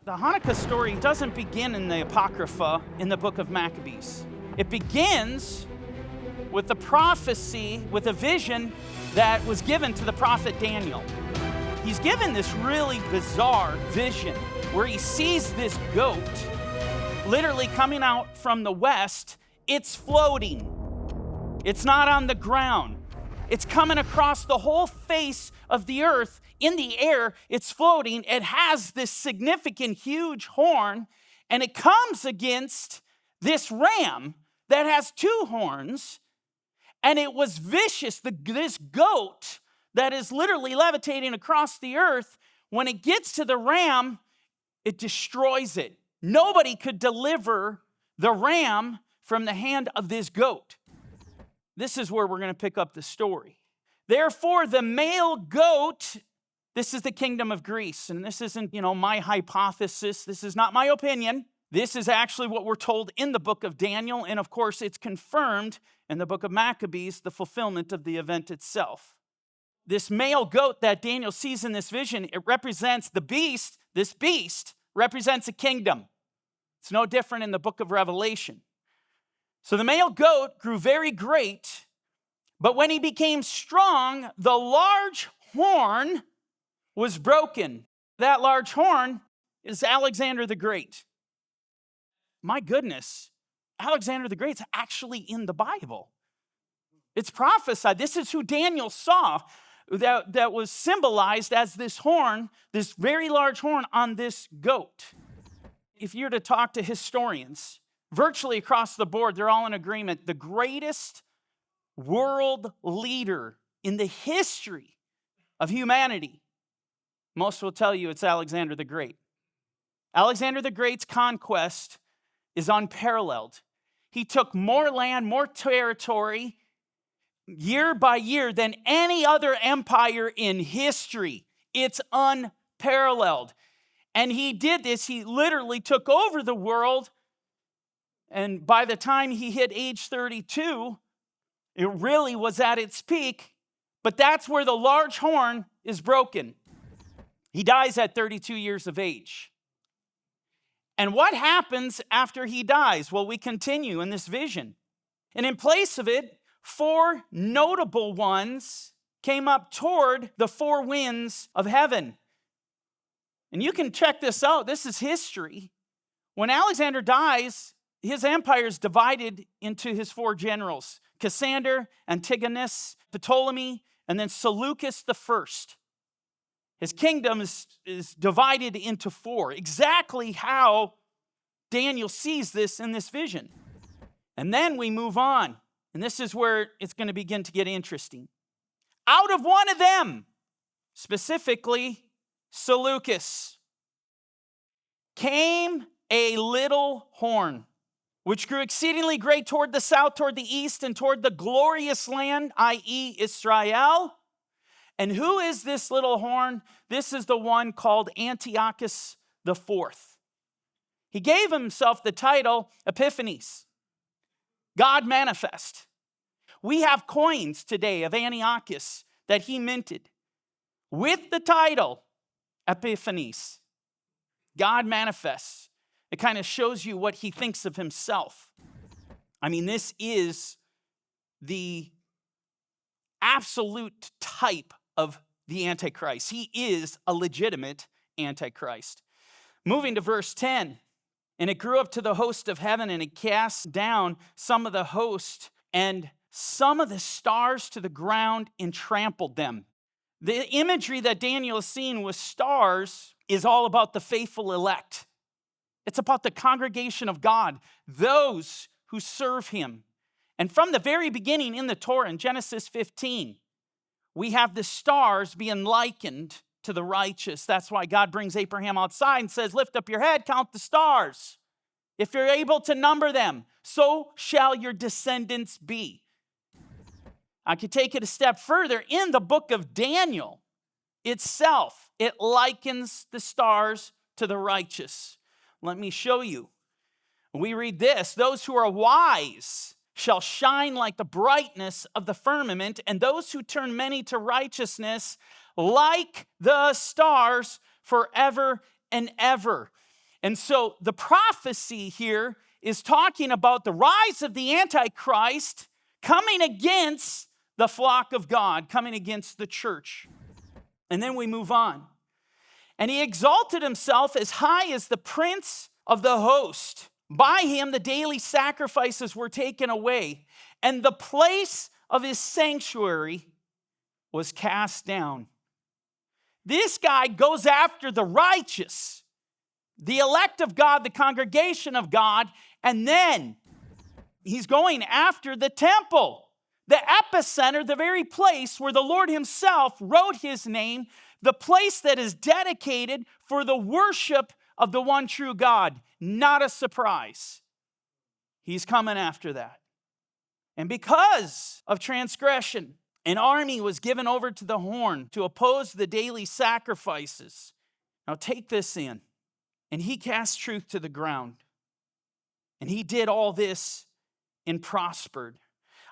The Hanukkah story doesn't begin in the Apocrypha in the book of Maccabees. It begins with the prophecy, with a vision that was given to the prophet Daniel. He's given this really bizarre vision where he sees this goat literally coming out from the west. It's floating. It's not on the ground. It's coming across the whole face of the earth in the air. It's floating. It has this significant, huge horn, and it comes against this ram that has two horns, and it was vicious. This goat that is literally levitating across the earth, when it gets to the ram, it destroys it. Nobody could deliver the ram from the hand of this goat. This is where we're going to pick up the story. Therefore, the male goat, this is the kingdom of Greece. And this isn't, my hypothesis. This is not my opinion. This is actually what we're told in the book of Daniel. And of course, it's confirmed in the book of Maccabees, the fulfillment of the event itself. This male goat that Daniel sees in this vision, it represents the beast. This beast represents a kingdom. It's no different in the book of Revelation. So the male goat grew very great, but when he became strong, the large horn was broken. That large horn is Alexander the Great. My goodness, Alexander the Great's actually in the Bible. It's prophesied. This is who Daniel saw that was symbolized as this horn, this very large horn on this goat. If you're to talk to historians, virtually across the board, they're all in agreement. The greatest world leader in the history of humanity, most will tell you it's Alexander the Great. Alexander the Great's conquest is unparalleled. He took more land, more territory, year by year than any other empire in history. It's unparalleled. And he did this. He literally took over the world. And by the time he hit age 32, it really was at its peak. But that's where the large horn is broken. He dies at 32 years of age. And what happens after he dies? Well, we continue in this vision. And in place of it, 4 notable ones came up toward the 4 winds of heaven. And you can check this out. This is history. When Alexander dies, his empire is divided into his 4 generals: Cassander, Antigonus, Ptolemy, and then Seleucus the First. His kingdom is divided into 4, exactly how Daniel sees this in this vision. And then we move on, and this is where it's going to begin to get interesting. Out of one of them, specifically Seleucus, came a little horn, which grew exceedingly great toward the south, toward the east, and toward the glorious land, i.e. Israel. And who is this little horn? This is the one called Antiochus IV. He gave himself the title Epiphanes, God manifest. We have coins today of Antiochus that he minted with the title Epiphanes, God manifests. It kind of shows you what he thinks of himself. I mean, this is the absolute type of the Antichrist. He is a legitimate Antichrist. Moving to verse 10. And it grew up to the host of heaven, and it cast down some of the host and some of the stars to the ground and trampled them. The imagery that Daniel is seeing with stars is all about the faithful elect. It's about the congregation of God, those who serve him. And from the very beginning in the Torah, in Genesis 15, we have the stars being likened to the righteous. That's why God brings Abraham outside and says, lift up your head, count the stars. If you're able to number them, so shall your descendants be. I could take it a step further. In the book of Daniel itself, it likens the stars to the righteous. Let me show you. We read this: those who are wise shall shine like the brightness of the firmament, and those who turn many to righteousness like the stars forever and ever. And so the prophecy here is talking about the rise of the Antichrist coming against the flock of God, coming against the church. And then we move on. And he exalted himself as high as the prince of the host. By him the daily sacrifices were taken away, and the place of his sanctuary was cast down. This guy goes after the righteous, the elect of God, the congregation of God, and then he's going after the temple, the epicenter, the very place where the Lord himself wrote his name, the place that is dedicated for the worship of the one true God. Not a surprise. He's coming after that. And because of transgression, an army was given over to the horn to oppose the daily sacrifices. Now take this in. And he cast truth to the ground. And he did all this and prospered.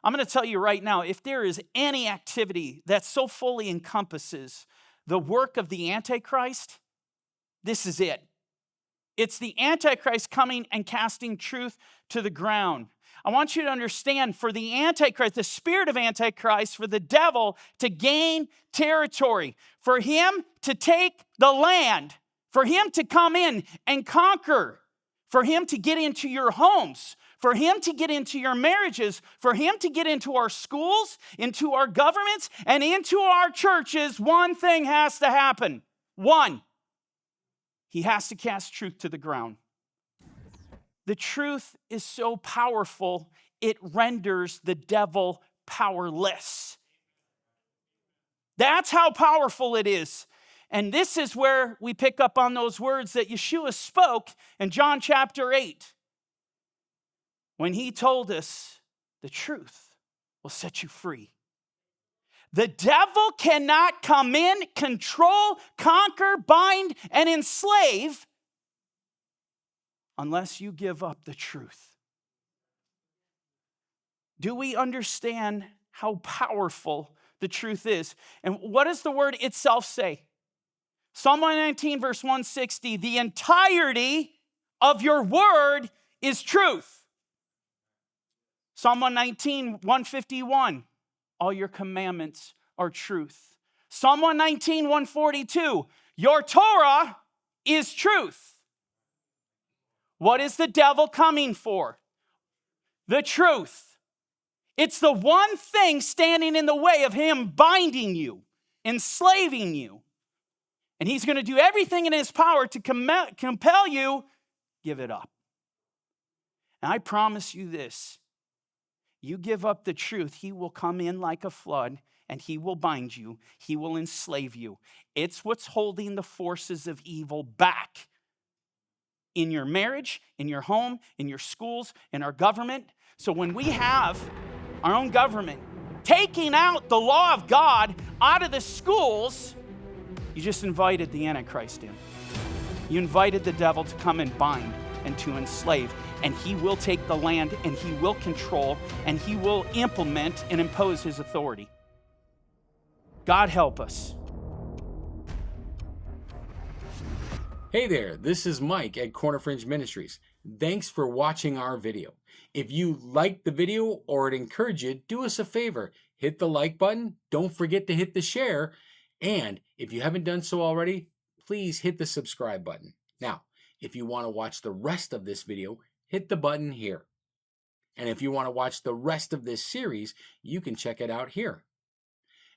I'm going to tell you right now, if there is any activity that so fully encompasses the work of the Antichrist, this is it. It's the Antichrist coming and casting truth to the ground. I want you to understand, for the Antichrist, the spirit of Antichrist, for the devil to gain territory, for him to take the land, for him to come in and conquer, for him to get into your homes, for him to get into your marriages, for him to get into our schools, into our governments, and into our churches, one thing has to happen. One, he has to cast truth to the ground. The truth is so powerful, it renders the devil powerless. That's how powerful it is. And this is where we pick up on those words that Yeshua spoke in John chapter 8. When he told us the truth will set you free. The devil cannot come in, control, conquer, bind, and enslave unless you give up the truth. Do we understand how powerful the truth is? And what does the word itself say? Psalm 119, verse 160, the entirety of your word is truth. Psalm 119, 151, all your commandments are truth. Psalm 119, 142, your Torah is truth. What is the devil coming for? The truth. It's the one thing standing in the way of him binding you, enslaving you. And he's going to do everything in his power to compel you, give it up. And I promise you this, you give up the truth, he will come in like a flood and he will bind you. He will enslave you. It's what's holding the forces of evil back in your marriage, in your home, in your schools, in our government. So when we have our own government taking out the law of God out of the schools, you just invited the Antichrist in. You invited the devil to come and bind and to enslave. And he will take the land and he will control and he will implement and impose his authority. God help us. Hey there, this is Mike at Corner Fringe Ministries. Thanks for watching our video. If you liked the video or it encouraged you, do us a favor. Hit the like button. Don't forget to hit the share. And if you haven't done so already, please hit the subscribe button. Now, if you want to watch the rest of this video, hit the button here. And if you want to watch the rest of this series, you can check it out here.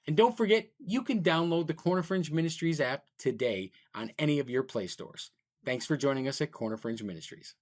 And don't forget, you can download the Corner Fringe Ministries app today on any of your Play stores. Thanks for joining us at Corner Fringe Ministries.